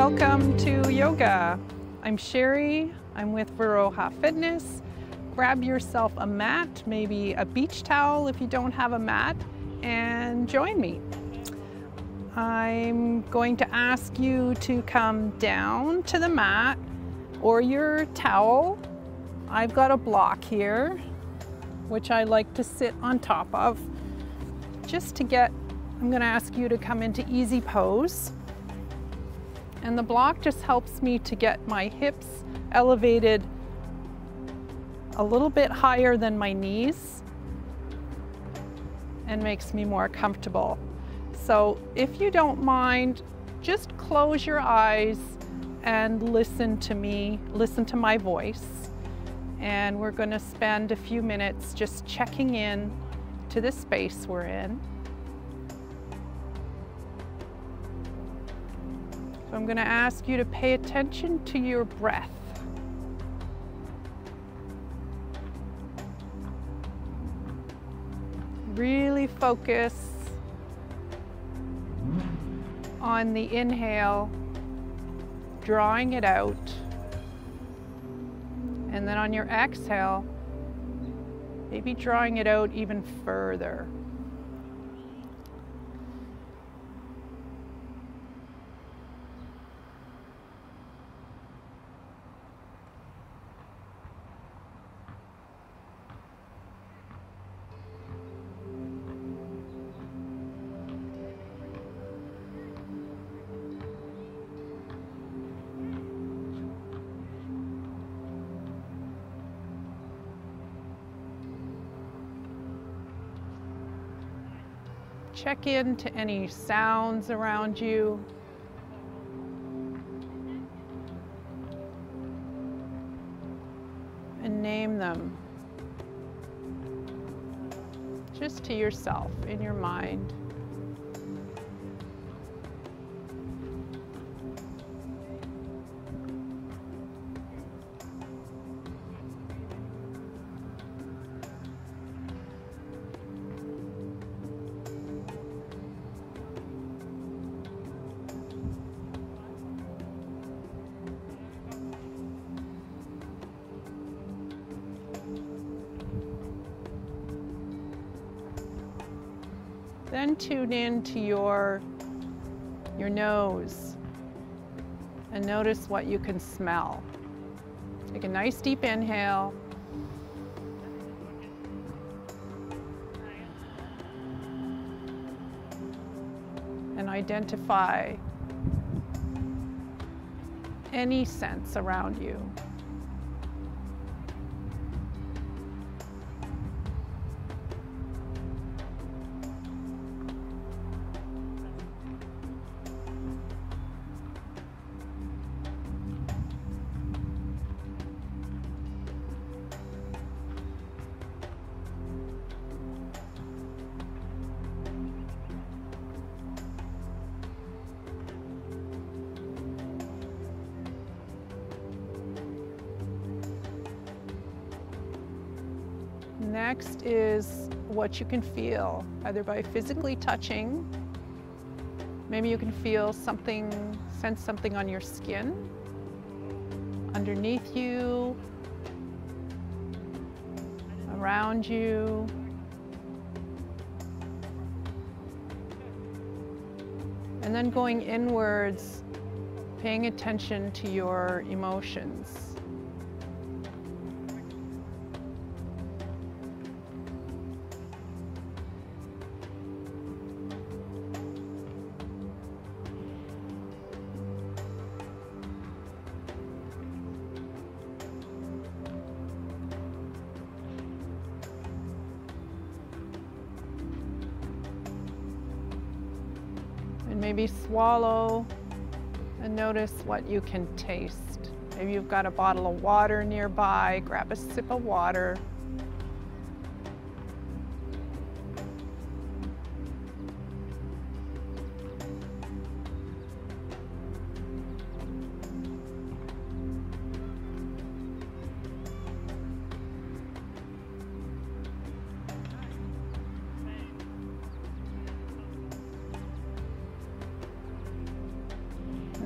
Welcome to yoga. I'm Sherry. I'm with Viroha Fitness. Grab yourself a mat, maybe a beach towel if you don't have a mat, and join me. I'm going to ask you to come down to the mat or your towel. I've got a block here, which I like to sit on top of. I'm going to ask you to come into easy pose. And the block just helps me to get my hips elevated a little bit higher than my knees and makes me more comfortable. So if you don't mind, just close your eyes and listen to me, listen to my voice. And we're going to spend a few minutes just checking in to the space we're in. So I'm going to ask you to pay attention to your breath. Really focus on the inhale, drawing it out. And then on your exhale, maybe drawing it out even further. Check into any sounds around you. And name them just to yourself in your mind. Then tune in to your nose and notice what you can smell. Take a nice deep inhale. And identify any sense around you. Next is what you can feel, either by physically touching. Maybe you can feel something, sense something on your skin, underneath you, around you. And then going inwards, paying attention to your emotions. And maybe swallow and notice what you can taste. Maybe you've got a bottle of water nearby, grab a sip of water.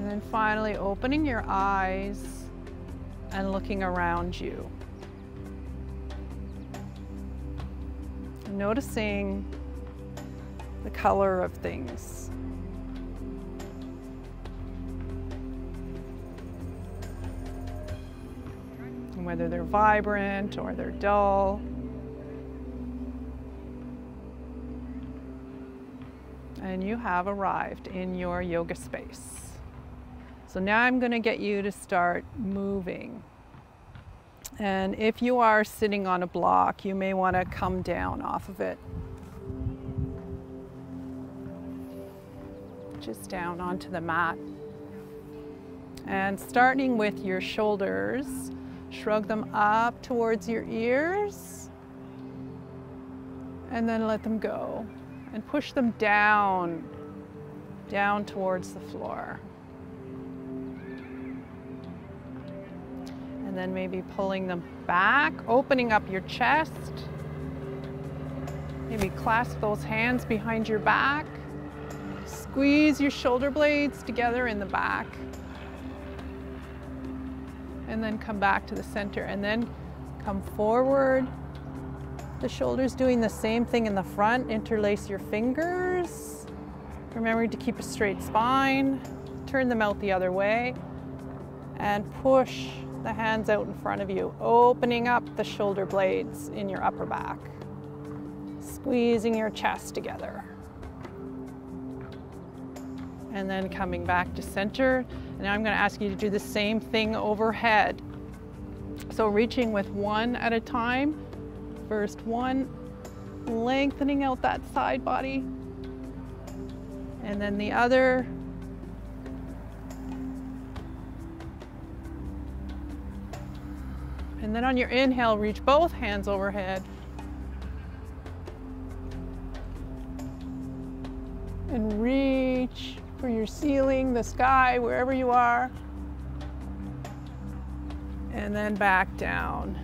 And then finally opening your eyes and looking around you. Noticing the color of things. And whether they're vibrant or they're dull. And you have arrived in your yoga space. So now I'm going to get you to start moving. And if you are sitting on a block, you may want to come down off of it. Just down onto the mat. And starting with your shoulders, shrug them up towards your ears. And then let them go. And push them down towards the floor. And then maybe pulling them back, opening up your chest. Maybe clasp those hands behind your back. Squeeze your shoulder blades together in the back. And then come back to the center and then come forward. The shoulders doing the same thing in the front. Interlace your fingers. Remembering to keep a straight spine. Turn them out the other way. And push the hands out in front of you, opening up the shoulder blades in your upper back. Squeezing your chest together. And then coming back to center. And now I'm going to ask you to do the same thing overhead. So reaching with one at a time. First one, lengthening out that side body. And then the other. And then on your inhale, reach both hands overhead. And reach for your ceiling, the sky, wherever you are. And then back down.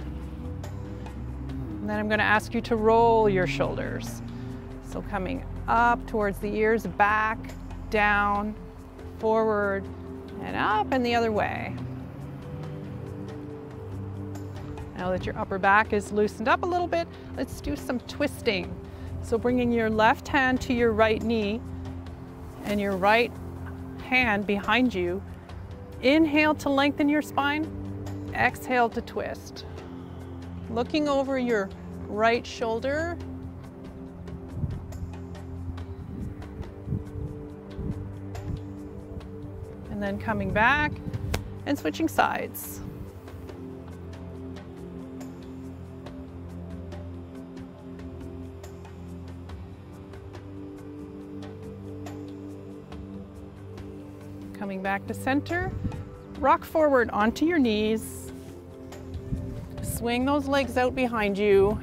And then I'm going to ask you to roll your shoulders. So coming up towards the ears, back, down, forward, and up and the other way. Now that your upper back is loosened up a little bit, let's do some twisting. So bringing your left hand to your right knee and your right hand behind you. Inhale to lengthen your spine, exhale to twist. Looking over your right shoulder. And then coming back and switching sides. Coming back to center, rock forward onto your knees. Swing those legs out behind you.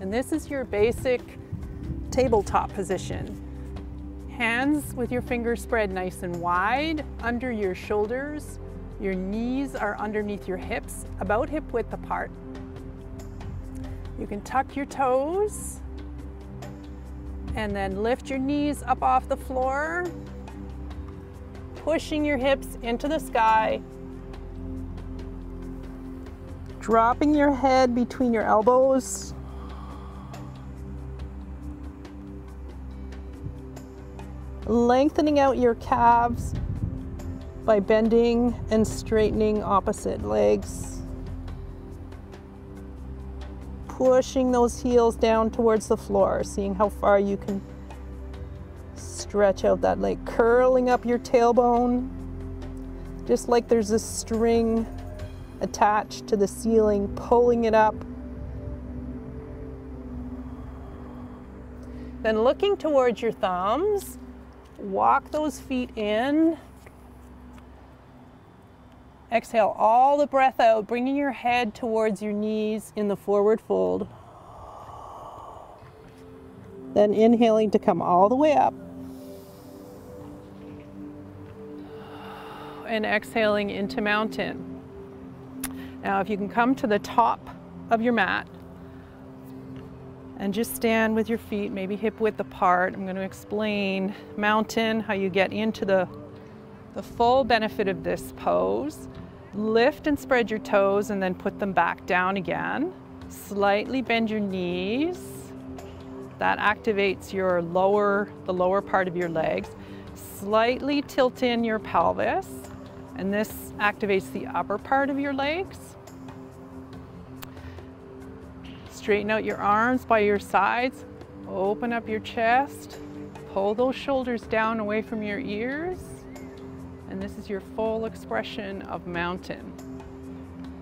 And this is your basic tabletop position. Hands with your fingers spread nice and wide under your shoulders. Your knees are underneath your hips, about hip width apart. You can tuck your toes and then lift your knees up off the floor, pushing your hips into the sky, dropping your head between your elbows, lengthening out your calves by bending and straightening opposite legs, pushing those heels down towards the floor, seeing how far you can stretch out that leg, curling up your tailbone, just like there's a string attached to the ceiling, pulling it up. Then looking towards your thumbs, walk those feet in. Exhale all the breath out, bringing your head towards your knees in the forward fold. Then inhaling to come all the way up. And exhaling into mountain. Now if you can come to the top of your mat and just stand with your feet maybe hip width apart. I'm going to explain mountain, how you get into the The full benefit of this pose, lift and spread your toes and then put them back down again. Slightly bend your knees. That activates your the lower part of your legs. Slightly tilt in your pelvis, and this activates the upper part of your legs. Straighten out your arms by your sides. Open up your chest. Pull those shoulders down away from your ears. And this is your full expression of mountain.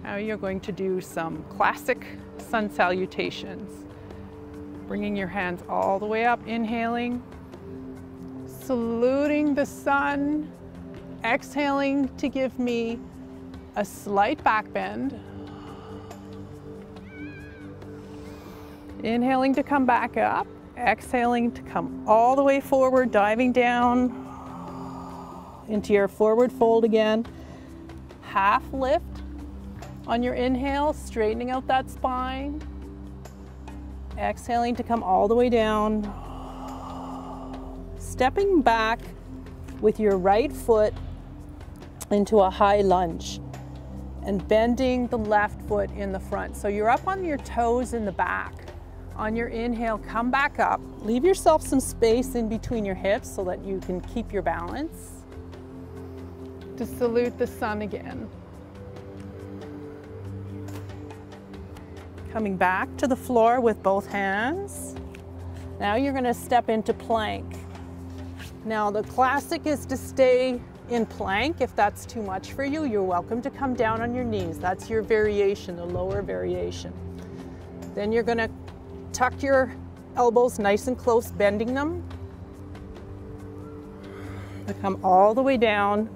Now you're going to do some classic sun salutations. Bringing your hands all the way up, inhaling, saluting the sun, exhaling to give me a slight back bend. Inhaling to come back up, exhaling to come all the way forward, diving down into your forward fold again. Half lift on your inhale, straightening out that spine. Exhaling to come all the way down. Stepping back with your right foot into a high lunge and bending the left foot in the front. So you're up on your toes in the back. On your inhale, come back up. Leave yourself some space in between your hips so that you can keep your balance. To salute the sun again. Coming back to the floor with both hands. Now you're going to step into plank. Now the classic is to stay in plank. If that's too much for you, you're welcome to come down on your knees. That's your variation, the lower variation. Then you're going to tuck your elbows nice and close, bending them. To come all the way down.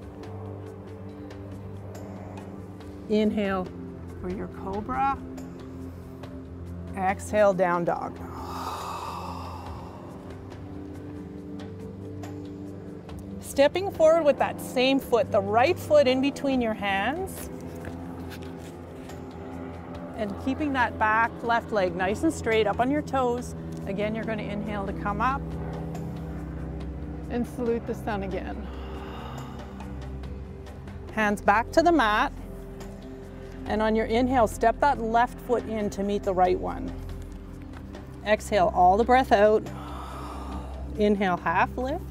Inhale for your cobra. Exhale, down dog. Stepping forward with that same foot, the right foot in between your hands. And keeping that back left leg nice and straight up on your toes. Again, you're going to inhale to come up and salute the sun again. Hands back to the mat. And on your inhale, step that left foot in to meet the right one. Exhale all the breath out. Inhale, half lift.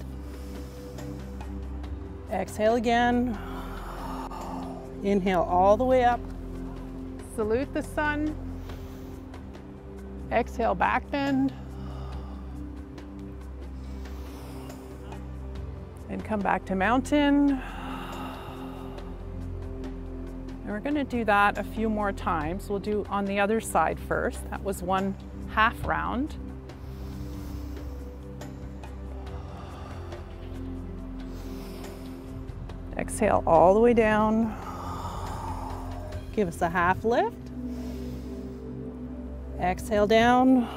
Exhale again. Inhale all the way up. Salute the sun. Exhale, back bend. And come back to mountain. And we're going to do that a few more times. We'll do on the other side first. That was one half round. Exhale all the way down. Give us a half lift. Exhale down.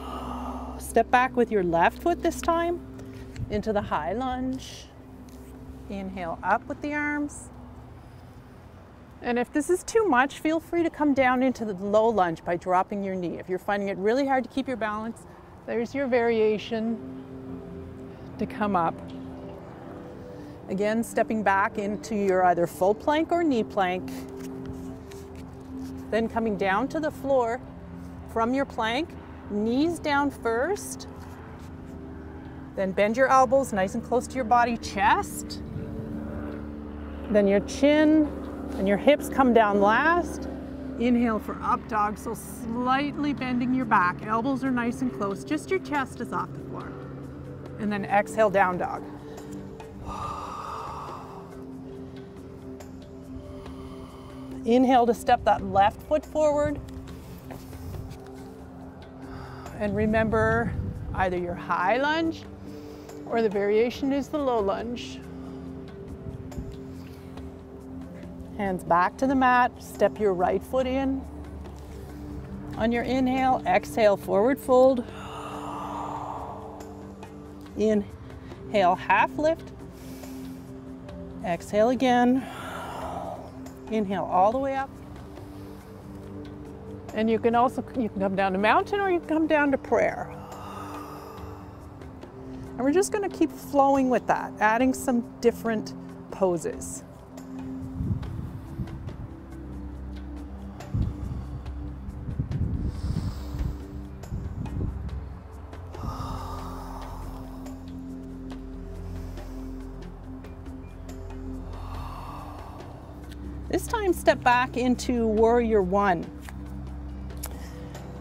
Step back with your left foot this time into the high lunge. Inhale up with the arms. And if this is too much, feel free to come down into the low lunge by dropping your knee. If you're finding it really hard to keep your balance, there's your variation to come up. Again, stepping back into your either full plank or knee plank. Then coming down to the floor from your plank, knees down first. Then bend your elbows nice and close to your body, chest. Then your chin and your hips come down last. Inhale for up dog, so slightly bending your back. Elbows are nice and close, just your chest is off the floor. And then exhale, down dog. Inhale to step that left foot forward. And remember, either your high lunge or the variation is the low lunge. Hands back to the mat, step your right foot in. On your inhale, exhale, forward fold. Inhale, half lift. Exhale again. Inhale all the way up. And you can come down to mountain or you can come down to prayer. And we're just going to keep flowing with that, adding some different poses. This time, step back into Warrior One.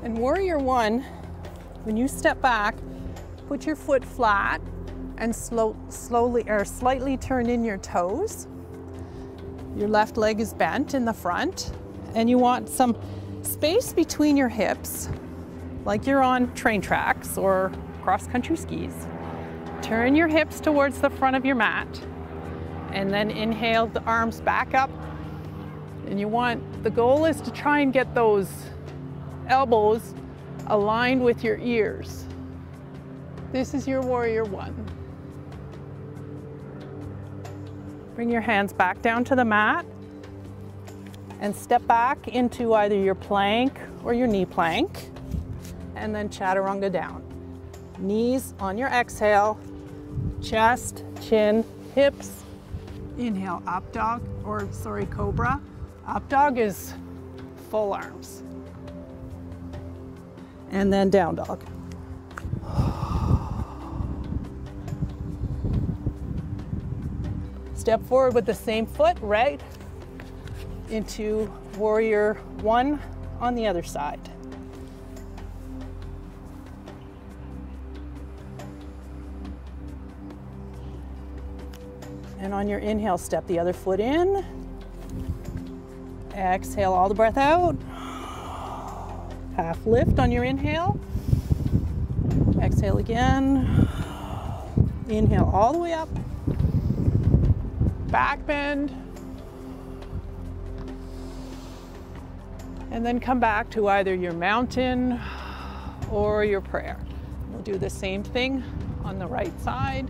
In Warrior One, when you step back, put your foot flat and slowly or slightly turn in your toes. Your left leg is bent in the front, and you want some space between your hips, like you're on train tracks or cross-country skis. Turn your hips towards the front of your mat, and then inhale the arms back up. And the goal is to try and get those elbows aligned with your ears. This is your Warrior One. Bring your hands back down to the mat and step back into either your plank or your knee plank, and then chaturanga down. Knees on your exhale, chest, chin, hips. Inhale, up dog, cobra. Up dog is full arms. And then down dog. Step forward with the same foot, right into Warrior One on the other side. And on your inhale, step the other foot in. Exhale all the breath out. Half lift on your inhale. Exhale again. Inhale all the way up. Back bend. And then come back to either your mountain or your prayer. We'll do the same thing on the right side.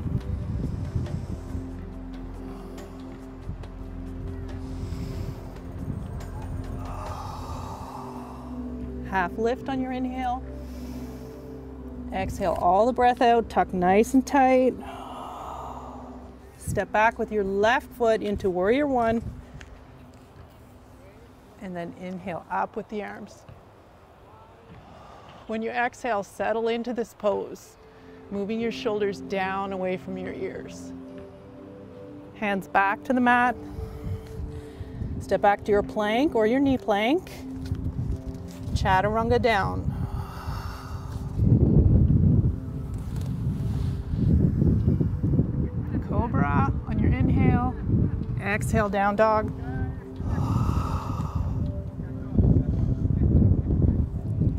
Half lift on your inhale. Exhale all the breath out, tuck nice and tight. Step back with your left foot into Warrior One. And then inhale up with the arms. When you exhale, settle into this pose, moving your shoulders down away from your ears. Hands back to the mat. Step back to your plank or your knee plank. Chaturanga down. Cobra on your inhale. Exhale, down dog.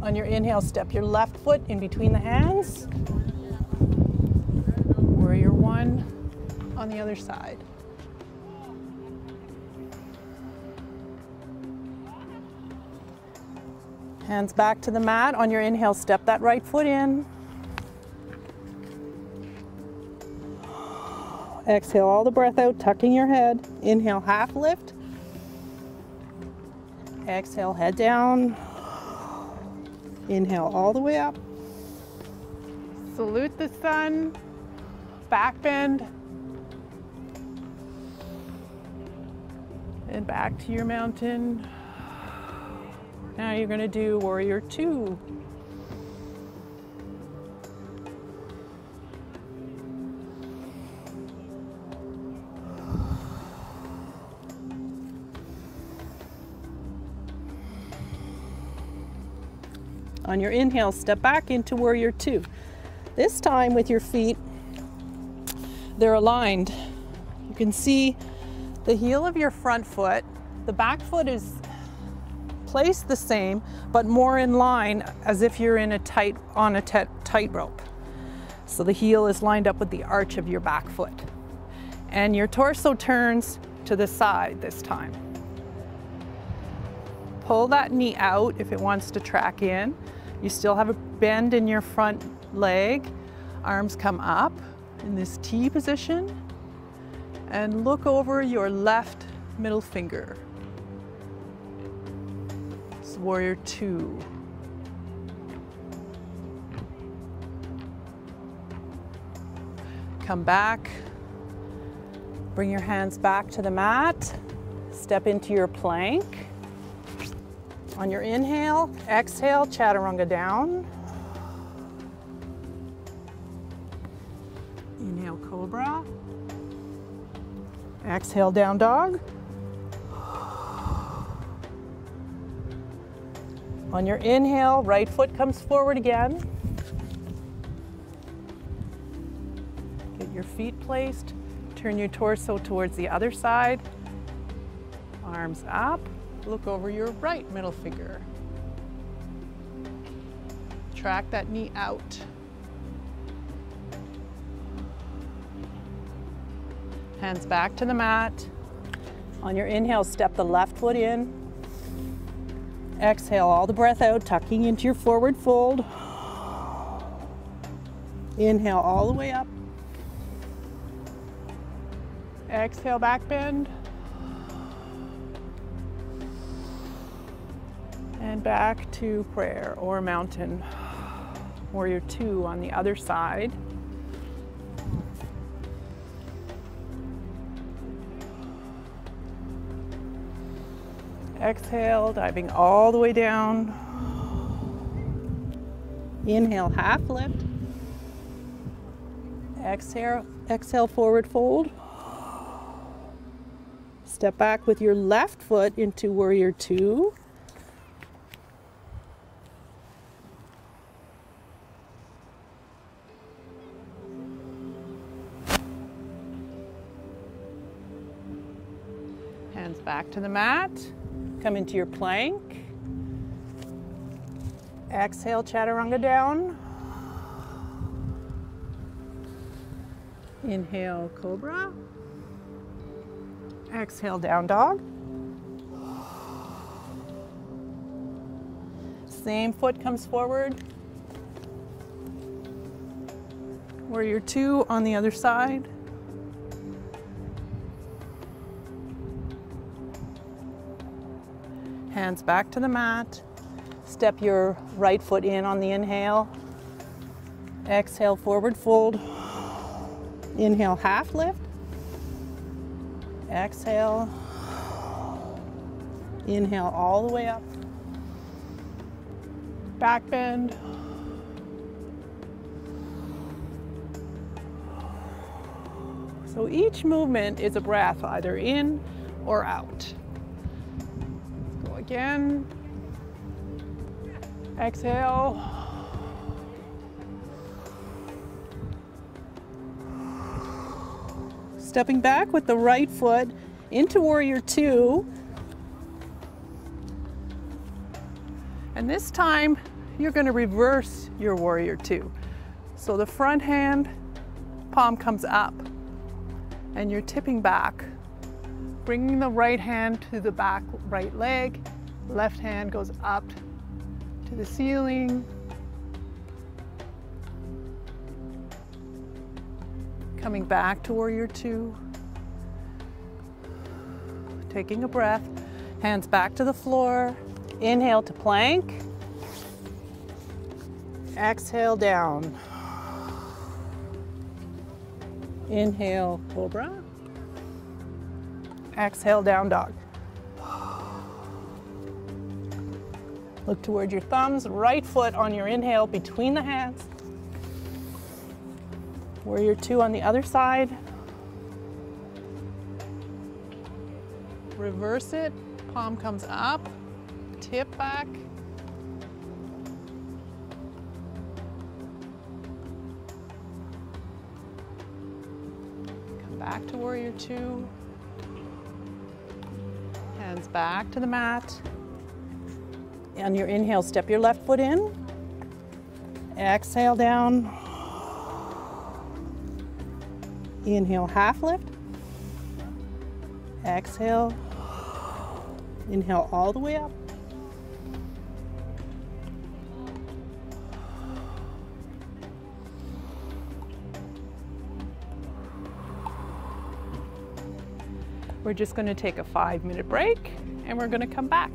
On your inhale, step your left foot in between the hands. Warrior One on the other side. Hands back to the mat. On your inhale, step that right foot in. Exhale all the breath out, tucking your head. Inhale, half lift. Exhale, head down. Inhale all the way up. Salute the sun. Back bend. And back to your mountain. Now you're going to do Warrior Two. On your inhale, step back into Warrior Two. This time with your feet, they're aligned. You can see the heel of your front foot. The back foot is placed the same, but more in line as if you're in a tightrope. So the heel is lined up with the arch of your back foot. And your torso turns to the side this time. Pull that knee out if it wants to track in. You still have a bend in your front leg. Arms come up in this T position. And look over your left middle finger. It's Warrior Two. Come back. Bring your hands back to the mat. Step into your plank. On your inhale, exhale, chaturanga down. Inhale, cobra. Exhale, down dog. On your inhale, right foot comes forward again. Get your feet placed. Turn your torso towards the other side. Arms up. Look over your right middle finger. Track that knee out. Hands back to the mat. On your inhale, step the left foot in. Exhale all the breath out, tucking into your forward fold. Inhale all the way up. Exhale, back bend. And back to prayer or mountain. Warrior two on the other side. Exhale, diving all the way down. Inhale, half lift. Exhale, forward fold. Step back with your left foot into warrior two. Hands back to the mat. Come into your plank. Exhale, chaturanga down. Inhale, cobra. Exhale, down dog. Same foot comes forward. Warrior two on the other side. Hands back to the mat. Step your right foot in on the inhale. Exhale, forward fold. Inhale, half lift. Exhale. Inhale all the way up. Back bend. So each movement is a breath, either in or out. Go again. Exhale. Stepping back with the right foot into warrior two. And this time you're going to reverse your warrior two. So the front hand palm comes up and you're tipping back, bringing the right hand to the back right leg, left hand goes up to the ceiling. Coming back to warrior two. Taking a breath, hands back to the floor. Inhale to plank. Exhale down. Inhale, cobra. Exhale, down dog. Look toward your thumbs, right foot on your inhale between the hands. Warrior two on the other side. Reverse it, palm comes up, tip back. Come back to warrior two. Hands back to the mat. On your inhale, step your left foot in. Exhale down. Inhale, half lift. Exhale. Inhale all the way up. We're just going to take a 5-minute break and we're going to come back.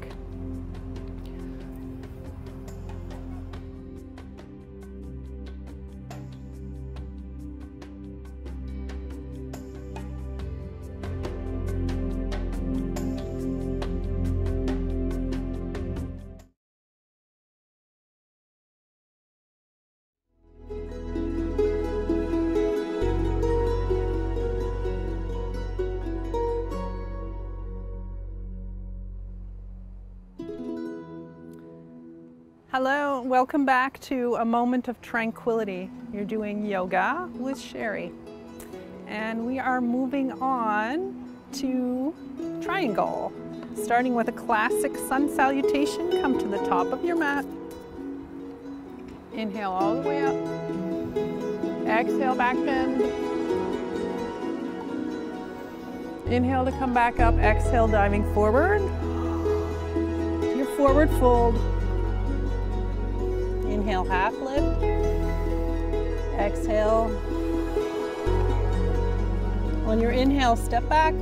Hello, welcome back to a moment of tranquility. You're doing yoga with Sherry. And we are moving on to triangle. Starting with a classic sun salutation, come to the top of your mat. Inhale all the way up. Exhale, back bend. Inhale to come back up. Exhale, diving forward. To your forward fold. Inhale, half lift. Exhale. On your inhale, step back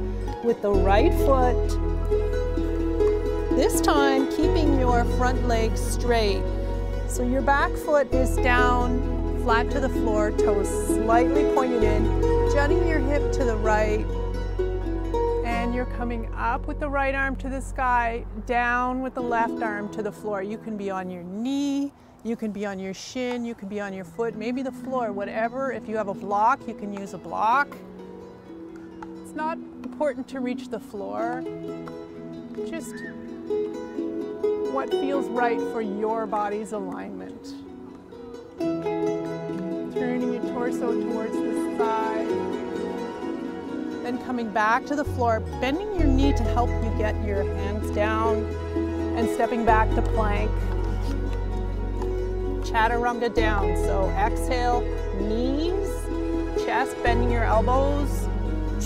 with the right foot. This time, keeping your front leg straight. So your back foot is down, flat to the floor, toes slightly pointed in, jutting your hip to the right. And you're coming up with the right arm to the sky, down with the left arm to the floor. You can be on your knee, you can be on your shin, you can be on your foot, maybe the floor, whatever. If you have a block, you can use a block. It's not important to reach the floor, just what feels right for your body's alignment. Turning your torso towards the side. Then coming back to the floor, bending your knee to help you get your hands down and stepping back to plank. Chaturanga down. So exhale, knees, chest, bending your elbows,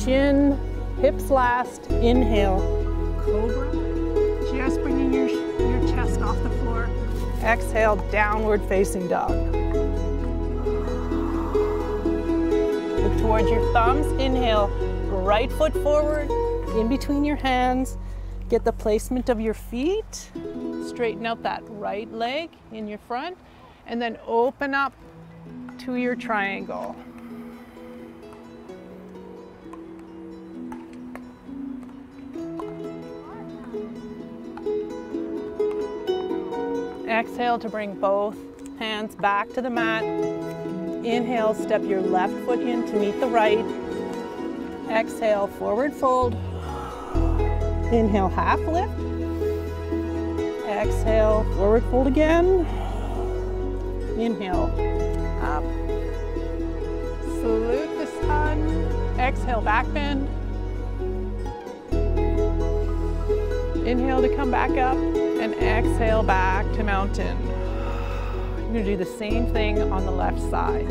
chin, hips last. Inhale, cobra. Just bringing your chest off the floor. Exhale, downward facing dog. Look towards your thumbs. Inhale, right foot forward, in between your hands. Get the placement of your feet. Straighten out that right leg in your front. And then open up to your triangle. Exhale to bring both hands back to the mat. Inhale, step your left foot in to meet the right. Exhale, forward fold. Inhale, half lift. Exhale, forward fold again. Inhale, up. Salute the sun. Exhale, back bend. Inhale to come back up. And exhale back to mountain. You're going to do the same thing on the left side.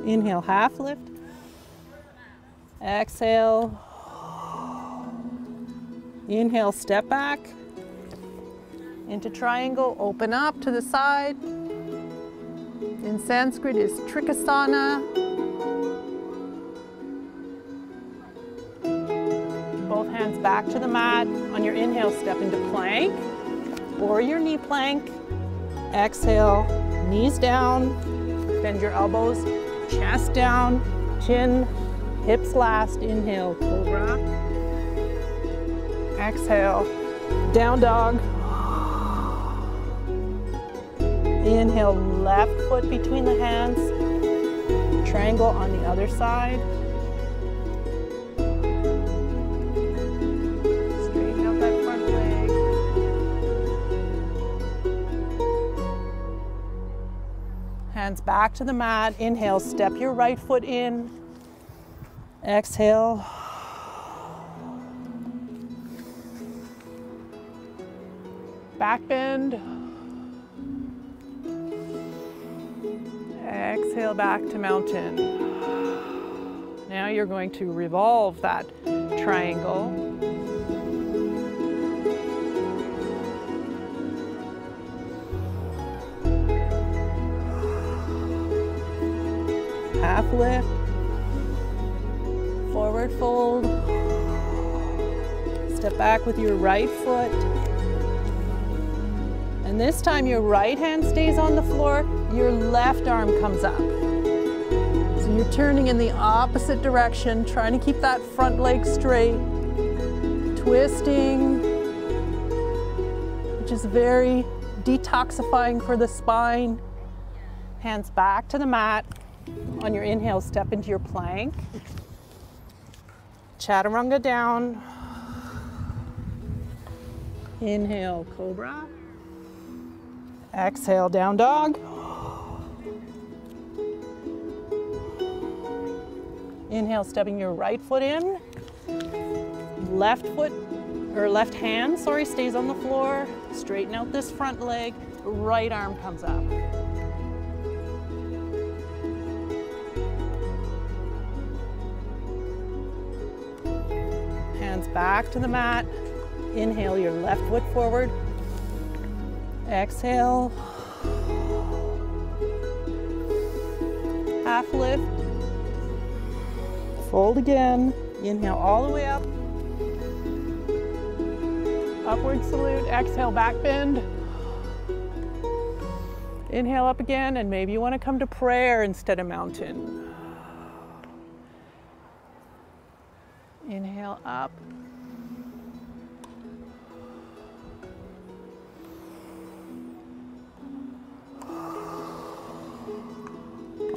Inhale, half lift. Exhale. Inhale, step back into triangle, open up to the side. In Sanskrit is Trikasana. Both hands back to the mat. On your inhale, step into plank or your knee plank. Exhale, knees down. Bend your elbows, chest down, chin, hips last. Inhale, cobra. Exhale, down dog. Inhale, left foot between the hands. Triangle on the other side. Straighten out that front leg. Hands back to the mat. Inhale, step your right foot in. Exhale. Back bend. Exhale back to mountain. Now you're going to revolve that triangle. Half lift. Forward fold. Step back with your right foot. And this time your right hand stays on the floor, your left arm comes up. So you're turning in the opposite direction, trying to keep that front leg straight, twisting, which is very detoxifying for the spine. Hands back to the mat. On your inhale, step into your plank. Chaturanga down. Inhale, cobra. Exhale, down dog. Inhale, stepping your right foot in. Left foot, or left hand, sorry, stays on the floor. Straighten out this front leg. Right arm comes up. Hands back to the mat. Inhale your left foot forward. Exhale. Half lift. Fold again. Inhale all the way up. Upward salute. Exhale, back bend. Inhale up again, and maybe you want to come to prayer instead of mountain. Inhale up.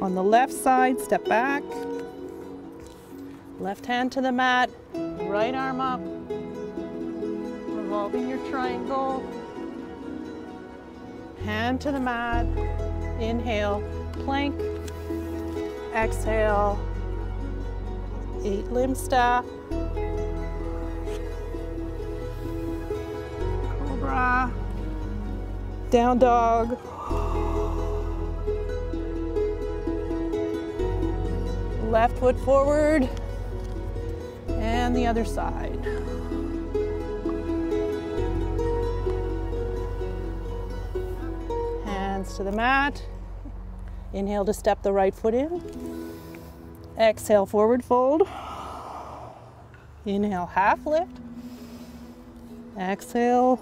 On the left side, step back. Left hand to the mat, right arm up. Revolving your triangle. Hand to the mat. Inhale, plank. Exhale, 8-limb staff. Cobra. Down dog. Left foot forward. And the other side. Hands to the mat. Inhale to step the right foot in. Exhale, forward fold. Inhale, half lift. Exhale.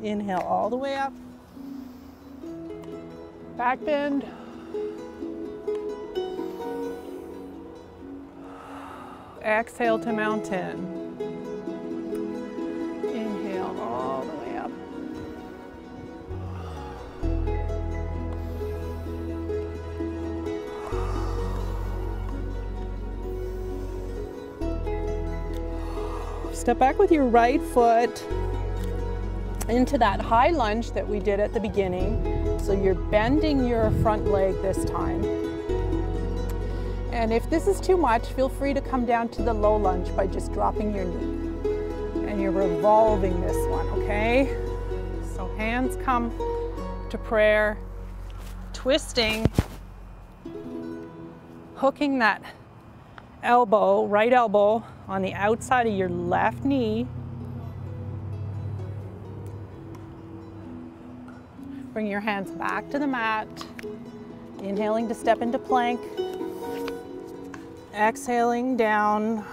Inhale all the way up. Back bend. Exhale to mountain. Inhale all the way up. Step back with your right foot into that high lunge that we did at the beginning. So you're bending your front leg this time. And if this is too much, feel free to come down to the low lunge by just dropping your knee. And you're revolving this one, okay? So hands come to prayer, twisting, hooking that elbow, right elbow, on the outside of your left knee. Bring your hands back to the mat. Inhaling to step into plank. Exhaling down.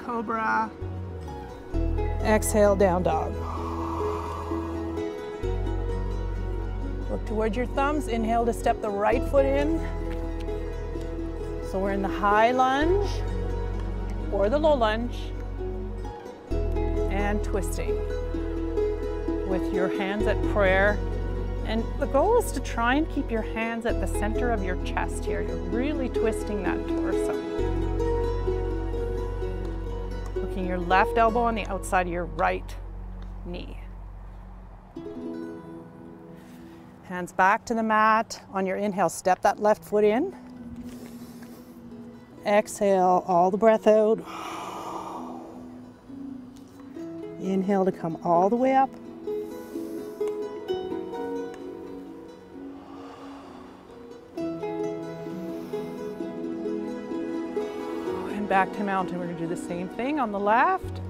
Cobra. Exhale, down dog. Look towards your thumbs. Inhale to step the right foot in. So we're in the high lunge or the low lunge. And twisting with your hands at prayer. And the goal is to try and keep your hands at the center of your chest here. You're really twisting that torso. Looking your left elbow on the outside of your right knee. Hands back to the mat. On your inhale, step that left foot in. Exhale, all the breath out. Inhale to come all the way up. And back to mountain. We're going to do the same thing on the left.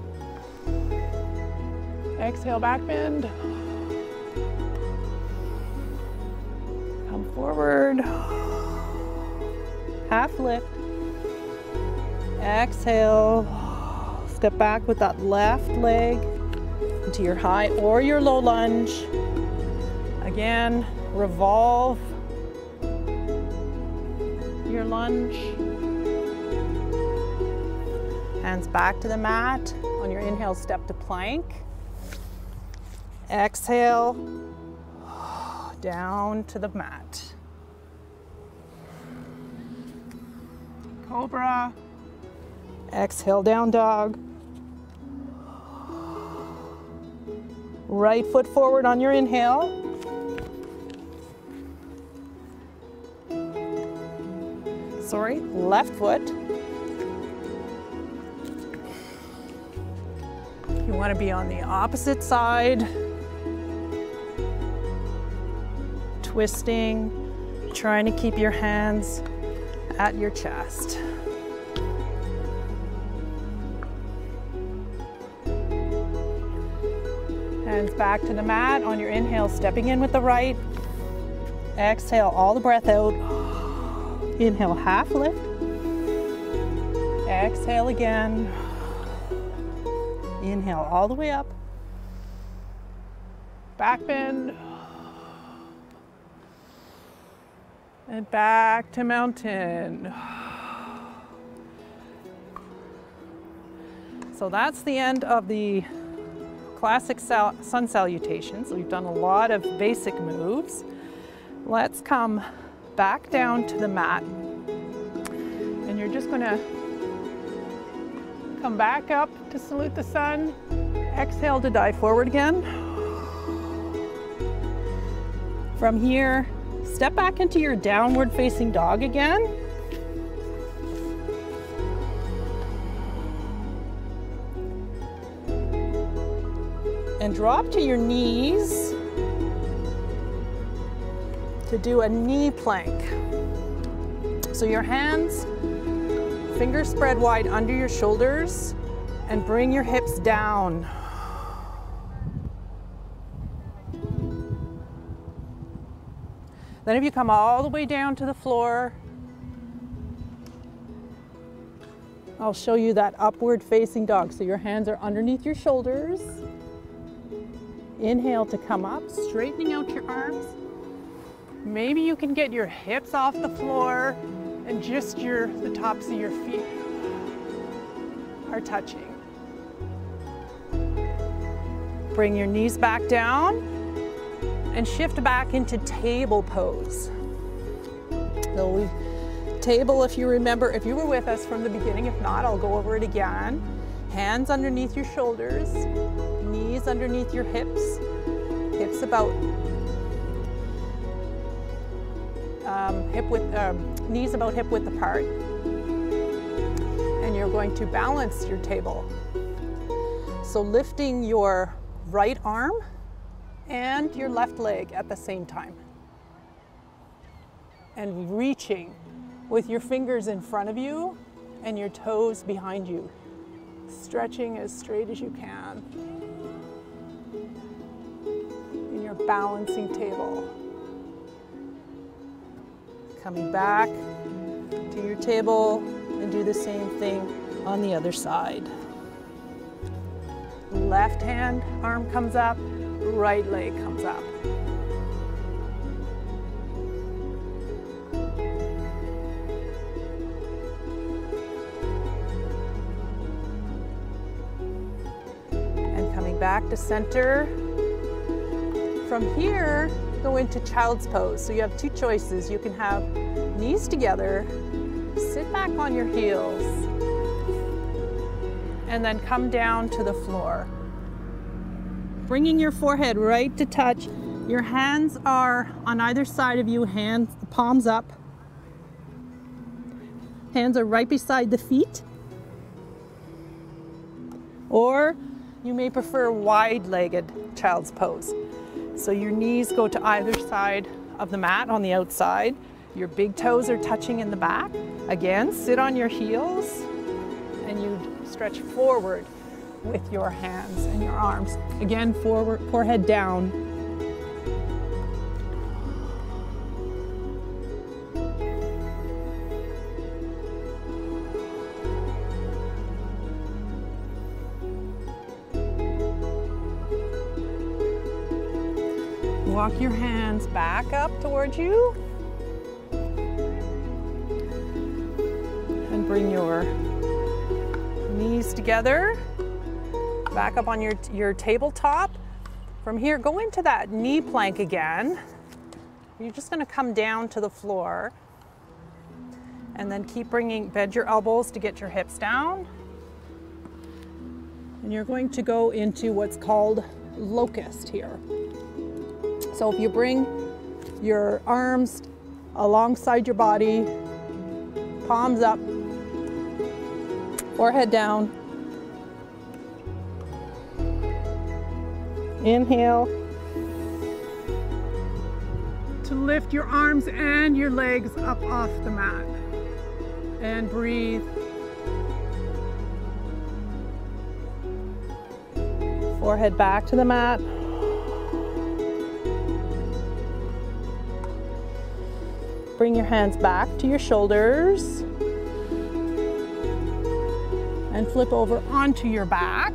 Exhale, back bend. Come forward. Half lift. Exhale. Step back with that left leg into your high or your low lunge. Again, revolve your lunge. Hands back to the mat. On your inhale, step to plank. Exhale, down to the mat. Cobra. Exhale, down dog. Right foot forward on your inhale. Sorry, left foot. You want to be on the opposite side. Twisting, trying to keep your hands at your chest. Hands back to the mat on your inhale, stepping in with the right. Exhale, all the breath out. Inhale, half lift. Exhale again. Inhale all the way up. Back bend. And back to mountain. So that's the end of the classic sun salutations. We've done a lot of basic moves. Let's come back down to the mat. And you're just gonna come back up to salute the sun. Exhale to dive forward again. From here, step back into your downward facing dog again. And drop to your knees to do a knee plank. So your hands, fingers spread wide under your shoulders, and bring your hips down. Then if you come all the way down to the floor, I'll show you that upward facing dog. So your hands are underneath your shoulders. Inhale to come up, straightening out your arms. Maybe you can get your hips off the floor and just the tops of your feet are touching. Bring your knees back down and shift back into table pose. So table, if you remember, if you were with us from the beginning, if not, I'll go over it again. Hands underneath your shoulders, knees underneath your hips, hips about knees about hip width apart, and you're going to balance your table. So lifting your right arm and your left leg at the same time, and reaching with your fingers in front of you and your toes behind you, stretching as straight as you can in your balancing table. Coming back to your table and do the same thing on the other side. Left hand arm comes up, right leg comes up. And coming back to center. From here, go into child's pose. So you have two choices. You can have knees together, sit back on your heels, and then come down to the floor. Bringing your forehead right to touch. Your hands are on either side of you, palms up. Hands are right beside the feet. Or you may prefer wide-legged child's pose. So your knees go to either side of the mat on the outside. Your big toes are touching in the back. Again, sit on your heels and you stretch forward with your hands and your arms. Again, forward, forehead down. Walk your hands back up towards you and bring your knees together, back up on your tabletop, From here, go into that knee plank again. You're just going to come down to the floor and then keep bend your elbows to get your hips down. And you're going to go into what's called locust here. So if you bring your arms alongside your body, palms up, forehead down. Inhale to lift your arms and your legs up off the mat. And breathe. Forehead back to the mat. Bring your hands back to your shoulders and flip over onto your back.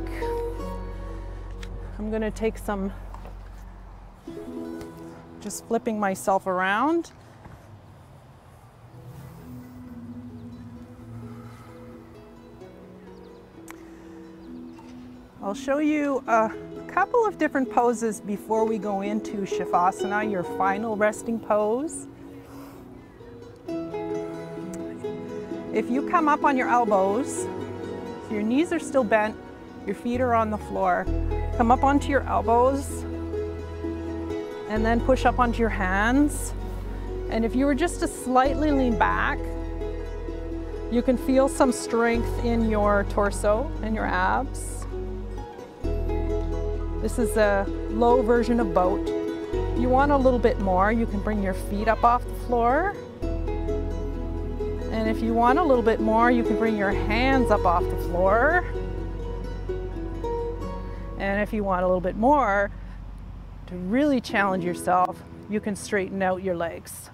I'm going to take some, just flipping myself around. I'll show you a couple of different poses before we go into Shavasana, your final resting pose. If you come up on your elbows, so your knees are still bent, your feet are on the floor, come up onto your elbows and then push up onto your hands. And if you were just to slightly lean back, you can feel some strength in your torso and your abs. This is a low version of boat. If you want a little bit more, you can bring your feet up off the floor. And if you want a little bit more, you can bring your hands up off the floor. And if you want a little bit more, to really challenge yourself, you can straighten out your legs.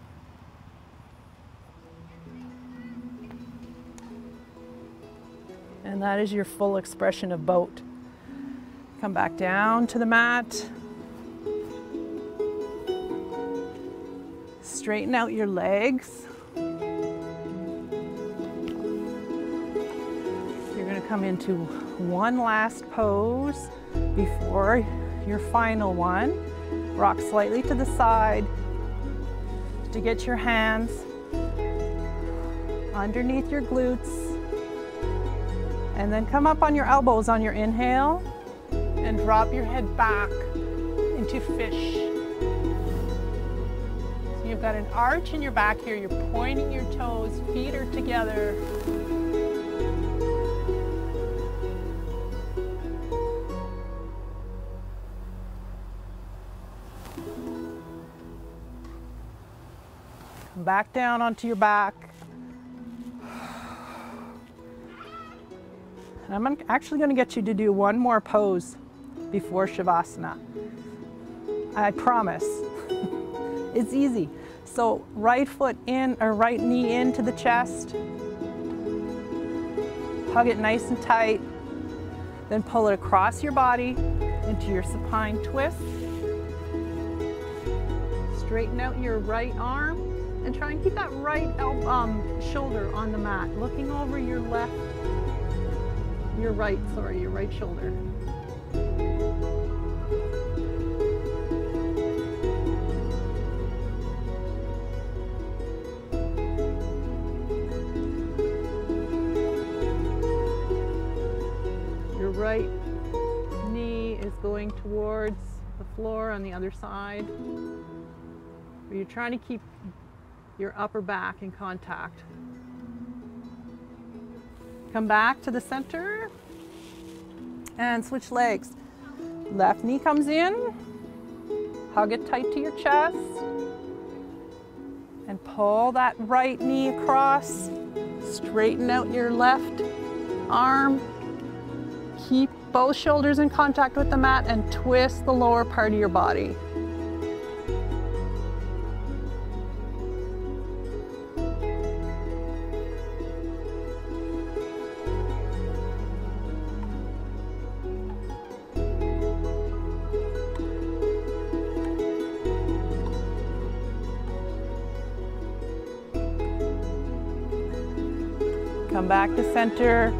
And that is your full expression of boat. Come back down to the mat. Straighten out your legs. You're going to come into one last pose before your final one. Rock slightly to the side to get your hands underneath your glutes. And then come up on your elbows on your inhale and drop your head back into fish. So you've got an arch in your back here. You're pointing your toes, feet are together. Come back down onto your back. And I'm actually going to get you to do one more pose before Shavasana. I promise. It's easy. So right foot in or right knee into the chest. Hug it nice and tight. Then pull it across your body into your supine twist. Straighten out your right arm and try and keep that right shoulder on the mat, looking over your right shoulder. Your right knee is going towards the floor on the other side. You're trying to keep your upper back in contact. Come back to the center and switch legs. Left knee comes in, hug it tight to your chest, and pull that right knee across. Straighten out your left arm. Keep both shoulders in contact with the mat and twist the lower part of your body. Come back to center,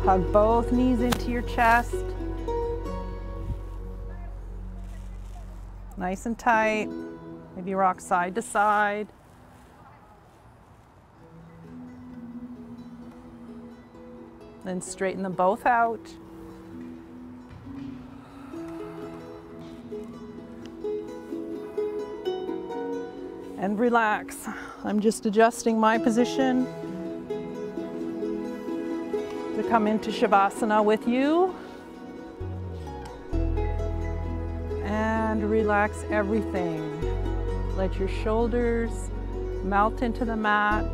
hug both knees into your chest. Nice and tight. Maybe rock side to side. Then straighten them both out. And relax. I'm just adjusting my position to come into Shavasana with you. And relax everything. Let your shoulders melt into the mat.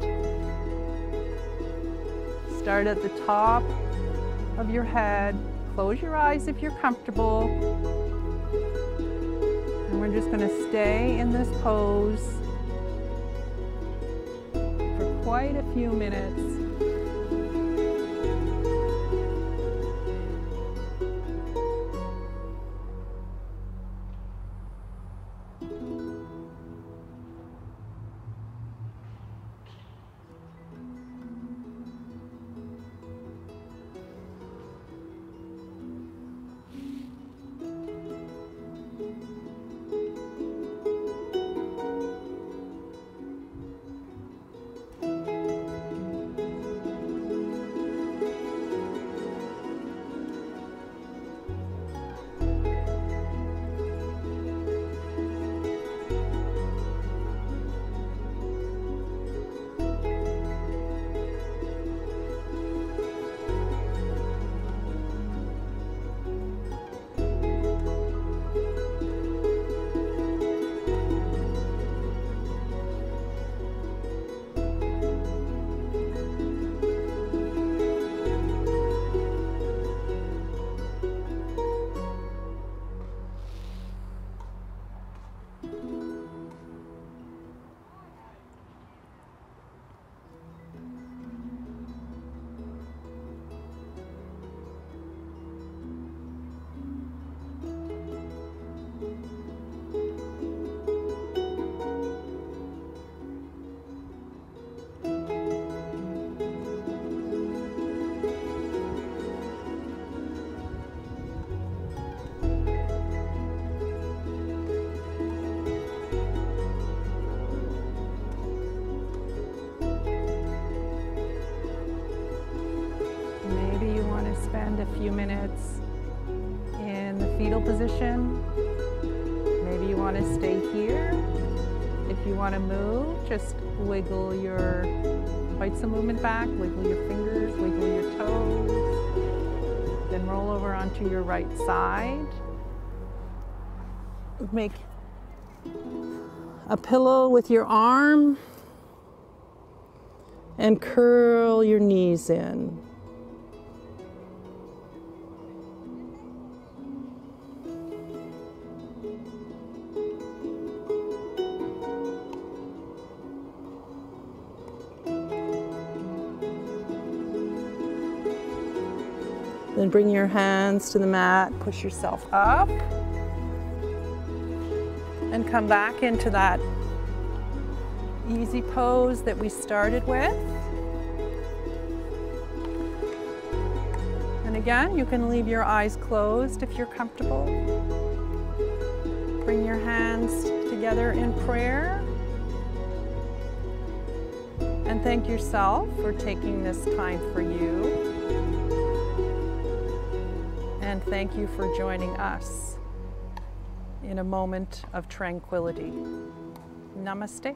Start at the top of your head. Close your eyes if you're comfortable. And we're just going to stay in this pose for quite a few minutes. Spend a few minutes in the fetal position. Maybe you want to stay here. If you want to move, just wiggle your, invite some movement back, wiggle your fingers, wiggle your toes. Then roll over onto your right side. Make a pillow with your arm and curl your knees in. Then bring your hands to the mat, push yourself up, and come back into that easy pose that we started with. And again, you can leave your eyes closed if you're comfortable. Bring your hands together in prayer. And thank yourself for taking this time for you. And thank you for joining us in a moment of tranquility. Namaste.